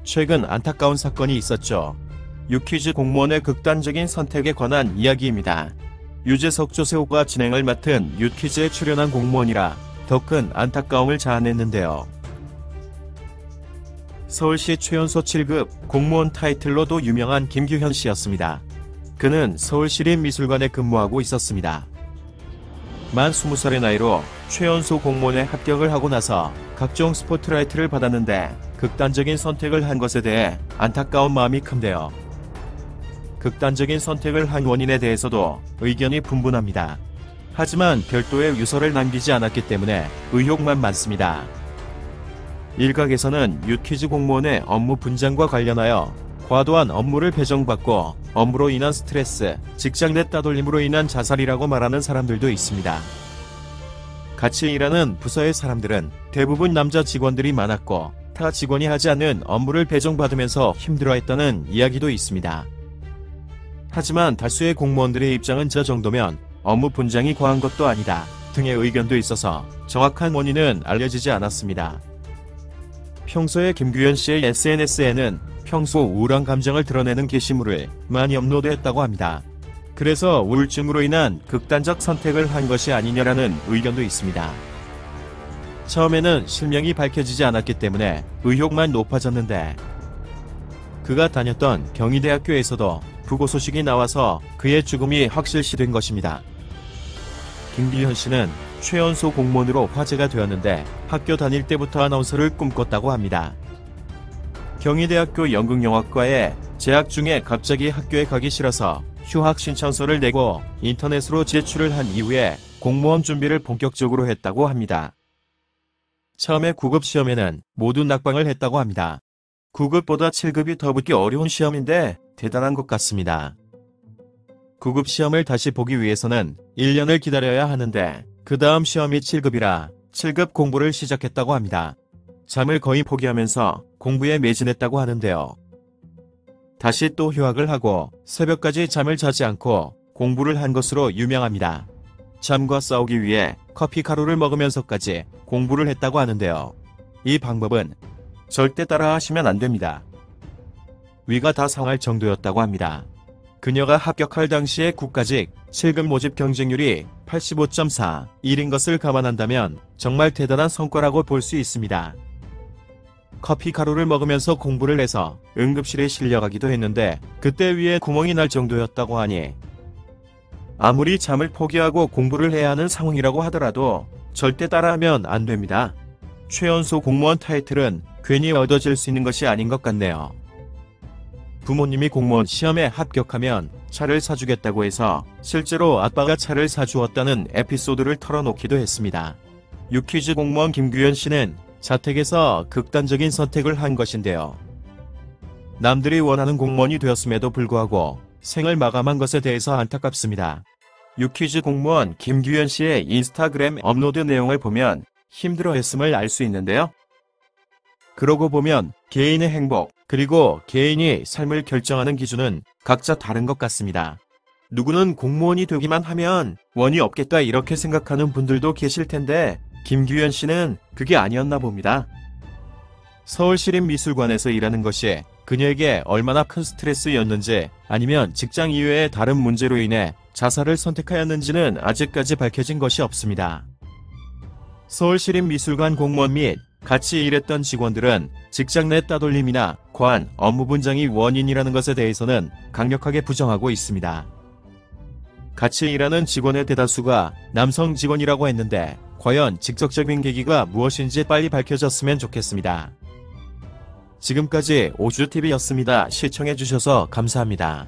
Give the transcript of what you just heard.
최근 안타까운 사건이 있었죠. 유퀴즈 공무원의 극단적인 선택에 관한 이야기입니다. 유재석 조세호가 진행을 맡은 유퀴즈에 출연한 공무원이라 더 큰 안타까움을 자아냈는데요. 서울시 최연소 7급 공무원 타이틀로도 유명한 김규현 씨였습니다. 그는 서울시립미술관에 근무하고 있었습니다. 만 20살의 나이로 최연소 공무원에 합격을 하고 나서 각종 스포트라이트를 받았는데 극단적인 선택을 한 것에 대해 안타까운 마음이 큰데요. 극단적인 선택을 한 원인에 대해서도 의견이 분분합니다. 하지만 별도의 유서를 남기지 않았기 때문에 의혹만 많습니다. 일각에서는 유퀴즈 공무원의 업무 분장과 관련하여 과도한 업무를 배정받고 업무로 인한 스트레스, 직장 내 따돌림으로 인한 자살이라고 말하는 사람들도 있습니다. 같이 일하는 부서의 사람들은 대부분 남자 직원들이 많았고 타 직원이 하지 않는 업무를 배정받으면서 힘들어했다는 이야기도 있습니다. 하지만 다수의 공무원들의 입장은 저 정도면 업무 분장이 과한 것도 아니다 등의 의견도 있어서 정확한 원인은 알려지지 않았습니다. 평소에 김규현 씨의 SNS에는 평소 우울한 감정을 드러내는 게시물을 많이 업로드했다고 합니다. 그래서 우울증으로 인한 극단적 선택을 한 것이 아니냐라는 의견도 있습니다. 처음에는 실명이 밝혀지지 않았기 때문에 의혹만 높아졌는데 그가 다녔던 경희대학교에서도 부고 소식이 나와서 그의 죽음이 확실시된 것입니다. 김규현 씨는 최연소 공무원으로 화제가 되었는데 학교 다닐 때부터 아나운서를 꿈꿨다고 합니다. 경희대학교 연극영화과에 재학 중에 갑자기 학교에 가기 싫어서 휴학 신청서를 내고 인터넷으로 제출을 한 이후에 공무원 준비를 본격적으로 했다고 합니다. 처음에 9급 시험에는 모두 낙방을 했다고 합니다. 9급보다 7급이 더 붙기 어려운 시험인데 대단한 것 같습니다. 9급 시험을 다시 보기 위해서는 1년을 기다려야 하는데 그 다음 시험이 7급이라 7급 공부를 시작했다고 합니다. 잠을 거의 포기하면서 공부에 매진했다고 하는데요. 다시 또 휴학을 하고 새벽까지 잠을 자지 않고 공부를 한 것으로 유명합니다. 잠과 싸우기 위해 커피 가루를 먹으면서까지 공부를 했다고 하는데요. 이 방법은 절대 따라 하시면 안 됩니다. 위가 다 상할 정도였다고 합니다. 그녀가 합격할 당시의 국가직 7급 모집 경쟁률이 85.41인 것을 감안한다면 정말 대단한 성과라고 볼 수 있습니다. 커피 가루를 먹으면서 공부를 해서 응급실에 실려가기도 했는데 그때 위에 구멍이 날 정도였다고 하니 아무리 잠을 포기하고 공부를 해야 하는 상황이라고 하더라도 절대 따라하면 안 됩니다. 최연소 공무원 타이틀은 괜히 얻어질 수 있는 것이 아닌 것 같네요. 부모님이 공무원 시험에 합격하면 차를 사주겠다고 해서 실제로 아빠가 차를 사주었다는 에피소드를 털어놓기도 했습니다. 유퀴즈 공무원 김규현 씨는 자택에서 극단적인 선택을 한 것인데요. 남들이 원하는 공무원이 되었음에도 불구하고 생을 마감한 것에 대해서 안타깝습니다. 유퀴즈 공무원 김규현 씨의 인스타그램 업로드 내용을 보면 힘들어했음을 알 수 있는데요. 그러고 보면 개인의 행복, 그리고 개인이 삶을 결정하는 기준은 각자 다른 것 같습니다. 누구는 공무원이 되기만 하면 원이 없겠다 이렇게 생각하는 분들도 계실 텐데 김규현 씨는 그게 아니었나 봅니다. 서울시립미술관에서 일하는 것이 그녀에게 얼마나 큰 스트레스였는지 아니면 직장 이외의 다른 문제로 인해 자살을 선택하였는지는 아직까지 밝혀진 것이 없습니다. 서울시립미술관 공무원 및 같이 일했던 직원들은 직장 내 따돌림이나 과한 업무 분장이 원인이라는 것에 대해서는 강력하게 부정하고 있습니다. 같이 일하는 직원의 대다수가 남성 직원이라고 했는데 과연 직접적인 계기가 무엇인지 빨리 밝혀졌으면 좋겠습니다. 지금까지 오주TV였습니다. 시청해주셔서 감사합니다.